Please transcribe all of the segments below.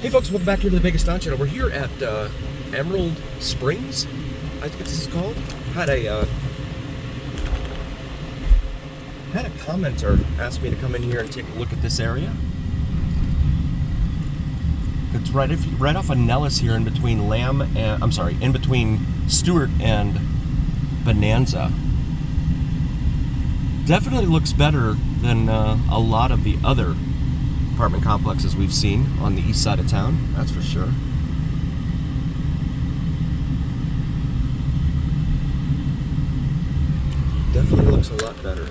Hey folks, welcome back here to the Vegas Don Channel. We're here at Emerald Springs, I think this is called. Had a commenter ask me to come in here and take a look at this area. It's right off of Nellis here, in between in between Stewart and Bonanza. Definitely looks better than a lot of the other apartment complexes we've seen on the east side of town, that's for sure. Definitely looks a lot better.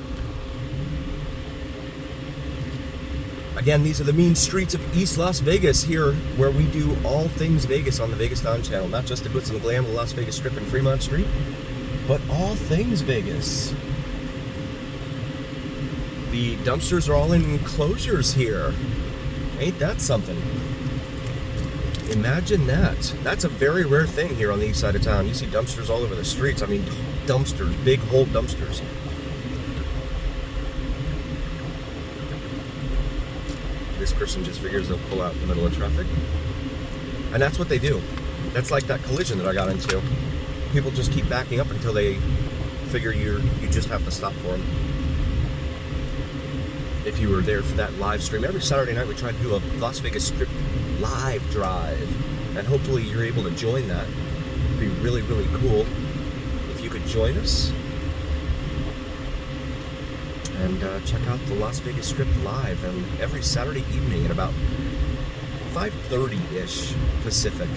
Again, these are the mean streets of East Las Vegas here, where we do all things Vegas on the Vegas Don Channel. Not just the glitz and glam of the Las Vegas Strip and Fremont Street, but all things Vegas. The dumpsters are all in enclosures here. Ain't that something? Imagine that. That's a very rare thing here on the east side of town. You see dumpsters all over the streets. I mean, dumpsters, big whole dumpsters. This person just figures they'll pull out in the middle of traffic. And that's what they do. That's like that collision that I got into. People just keep backing up until they figure you just have to stop for them. If you were there for that live stream, every Saturday night we try to do a Las Vegas Strip live drive, and hopefully you're able to join that. It'd be really, really cool if you could join us and check out the Las Vegas Strip live, and every Saturday evening at about 5:30-ish Pacific.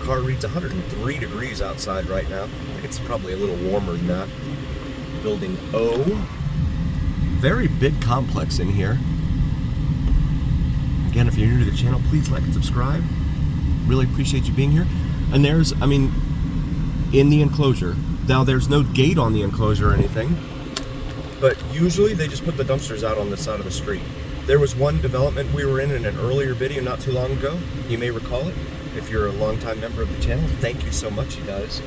Car reads 103 degrees outside right now. I think it's probably a little warmer than that. Building O. Very big complex in here. Again, if you're new to the channel, please like and subscribe. Really appreciate you being here. And there's, in the enclosure, now there's no gate on the enclosure or anything, but usually they just put the dumpsters out on the side of the street. There was one development we were in an earlier video not too long ago. You may recall it. If you're a longtime member of the channel, thank you so much, you guys.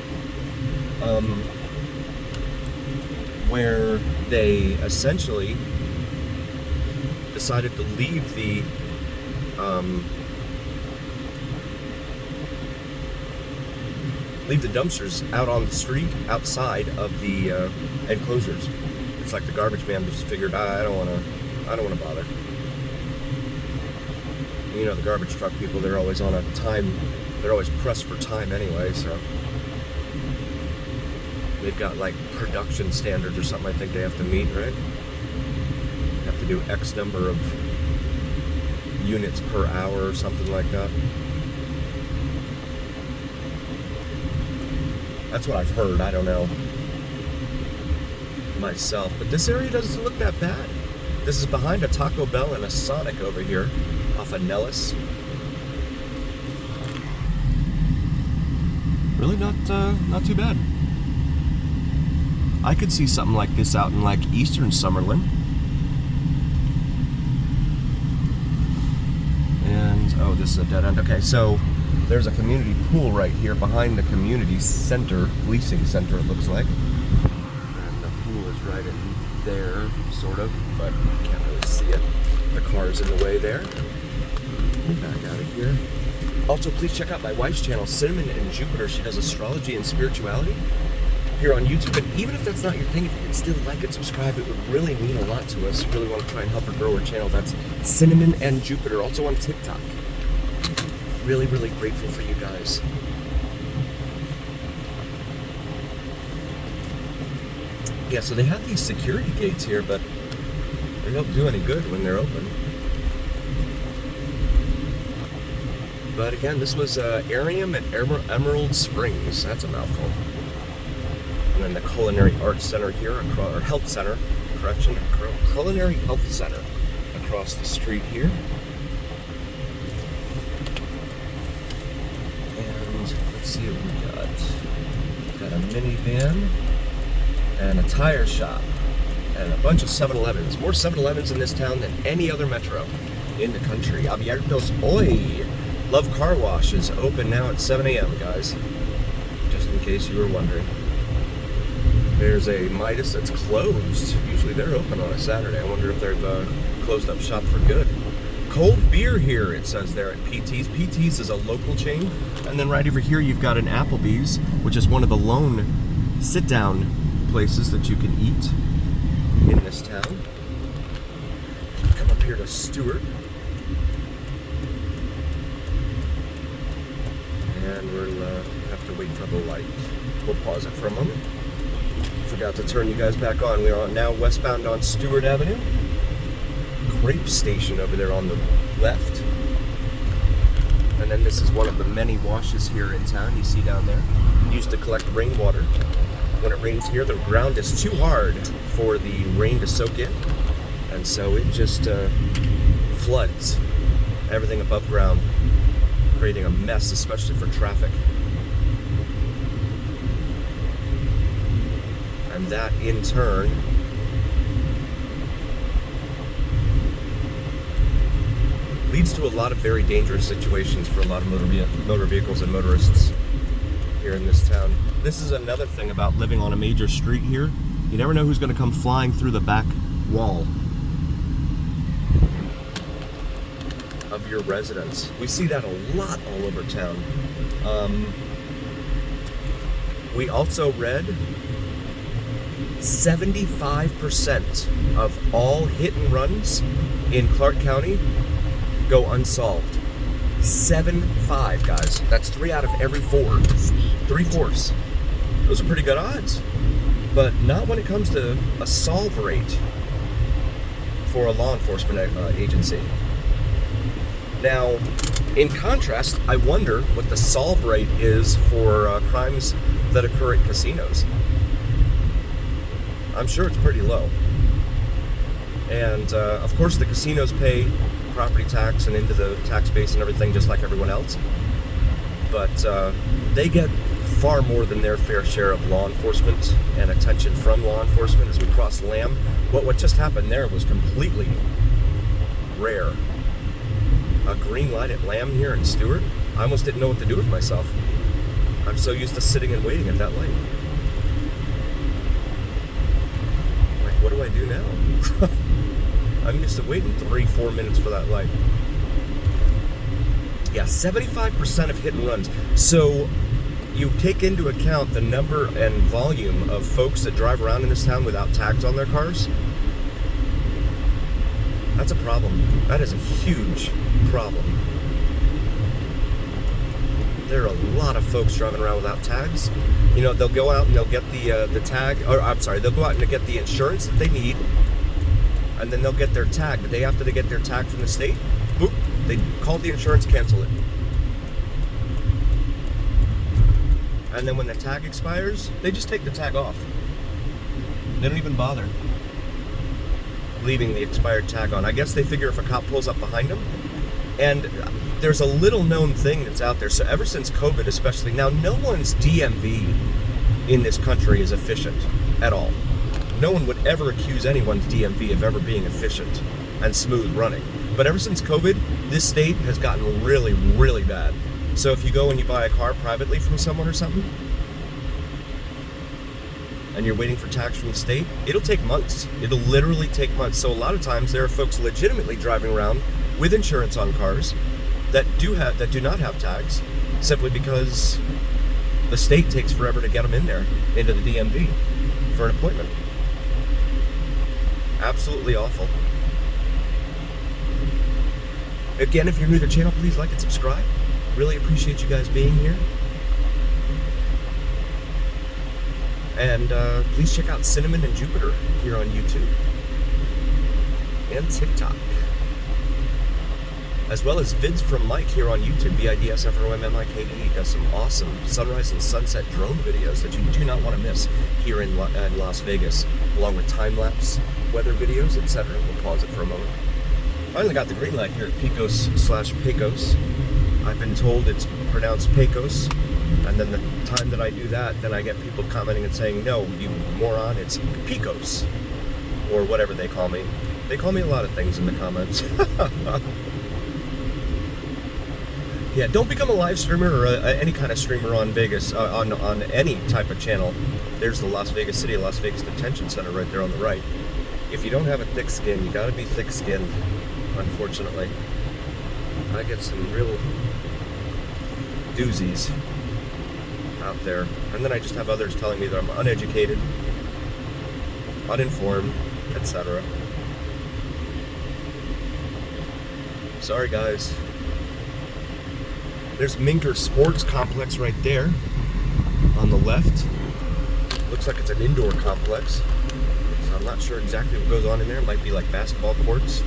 Where they essentially decided to leave the dumpsters out on the street outside of the enclosures. It's like the garbage man just figured, I don't want to bother. You know, the garbage truck people, they're always on a time, they're always pressed for time anyway, so they've got like production standards or something I think they have to meet, right? They have to do X number of units per hour or something like that. That's what I've heard, I don't know myself. But this area doesn't look that bad. This is behind a Taco Bell and a Sonic over here off of Nellis. Really not too bad. I could see something like this out in like Eastern Summerlin. And, oh, this is a dead end. Okay, so there's a community pool right here behind the community center, policing center it looks like. And the pool is right in there, sort of, but you can't really see it. The car's in the way there. Back out of here. Also, please check out my wife's channel, Cinnamon and Jupiter. She does astrology and spirituality here on YouTube, and even if that's not your thing, if you can still like and subscribe, it would really mean a lot to us. Really want to try and help her grow her channel. That's Cinnamon and Jupiter, also on TikTok. Really, really grateful for you guys. Yeah, so they have these security gates here, but they don't do any good when they're open. But again, this was Arium at Emerald Springs. That's a mouthful. And then the Culinary Arts Center here, or Health Center, correction, Culinary Health Center across the street here. And let's see what we got. Got a minivan and a tire shop and a bunch of 7-Elevens. More 7-Elevens in this town than any other metro in the country. Abiertos hoy. Love Car Wash is open now at 7 a.m., guys. Just in case you were wondering. There's a Midas that's closed. Usually they're open on a Saturday. I wonder if they've closed up shop for good. cold beer here, it says there at PT's. PT's is a local chain. And then right over here, you've got an Applebee's, which is one of the lone sit-down places that you can eat in this town. Come up here to Stewart. And we'll have to wait for the light. We'll pause it for a moment. Forgot to turn you guys back on. We are now westbound on Stewart Avenue. Crepe station over there on the left. And then this is one of the many washes here in town. You see down there. Used to collect rainwater. When it rains here, the ground is too hard for the rain to soak in. And so it just floods everything above ground, creating a mess, especially for traffic. And that, in turn, leads to a lot of very dangerous situations for a lot of motor vehicles and motorists here in this town. This is another thing about living on a major street here. You never know who's going to come flying through the back wall of your residence. We see that a lot all over town. We also read 75% of all hit and runs in Clark County go unsolved. 7-5, guys. That's 3 out of every 4. 3/4. Those are pretty good odds. But not when it comes to a solve rate for a law enforcement agency. Now, in contrast, I wonder what the solve rate is for crimes that occur at casinos. I'm sure it's pretty low. And of course the casinos pay property tax and into the tax base and everything just like everyone else. But they get far more than their fair share of law enforcement and attention from law enforcement as we cross Lamb. What just happened there was completely rare. A green light at Lamb here in Stewart. I almost didn't know what to do with myself. I'm so used to sitting and waiting at that light. Like, what do I do now? I'm used to waiting 3-4 minutes for that light. Yeah, 75% of hit and runs. So you take into account the number and volume of folks that drive around in this town without tags on their cars. That's a problem. That is a huge problem. There are a lot of folks driving around without tags. You know, they'll go out and they'll get the tag, or I'm sorry, they'll go out and get the insurance that they need, and then they'll get their tag. The day after they get their tag from the state, boop, they call the insurance, cancel it. And then when the tag expires, they just take the tag off. They don't even bother leaving the expired tag on. I guess they figure if a cop pulls up behind them. And there's a little known thing that's out there. So ever since COVID especially, now no one's DMV in this country is efficient at all. No one would ever accuse anyone's DMV of ever being efficient and smooth running. But ever since COVID, this state has gotten really, really bad. So if you go and you buy a car privately from someone or something, and you're waiting for tax from the state, it'll take months. It'll literally take months. So a lot of times there are folks legitimately driving around with insurance on cars that do not have tags, simply because the state takes forever to get them in there, into the DMV for an appointment. Absolutely awful. Again, if you're new to the channel, please like and subscribe. Really appreciate you guys being here. And please check out Cinnamon and Jupiter here on YouTube and TikTok, as well as vids from Mike here on YouTube. VIDSFROMMIKE does some awesome sunrise and sunset drone videos that you do not want to miss here in Las Vegas, along with time-lapse weather videos, etc. We'll pause it for a moment. Finally got the green light here at Pecos/Pecos. I've been told it's pronounced Pecos, and then the time that I do that, then I get people commenting and saying, no, you moron, it's Pecos, or whatever they call me. They call me a lot of things in the comments. Yeah, don't become a live streamer or any kind of streamer on Vegas, on any type of channel. There's the Las Vegas City, Las Vegas Detention Center right there on the right. If you don't have a thick skin, you gotta be thick-skinned, unfortunately. I get some real doozies out there. And then I just have others telling me that I'm uneducated, uninformed, etc. Sorry, guys. There's Minker Sports Complex right there on the left. Looks like it's an indoor complex. So I'm not sure exactly what goes on in there. It might be like basketball courts,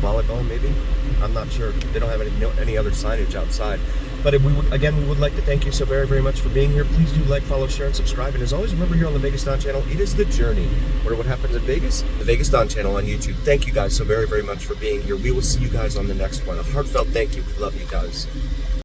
volleyball maybe. I'm not sure. They don't have any other signage outside. But we would like to thank you so very, very much for being here. Please do like, follow, share, and subscribe. And as always, remember here on the Vegas Don channel, it is the journey. Where what happens in Vegas? The Vegas Don channel on YouTube. Thank you guys so very, very much for being here. We will see you guys on the next one. A heartfelt thank you. We love you guys.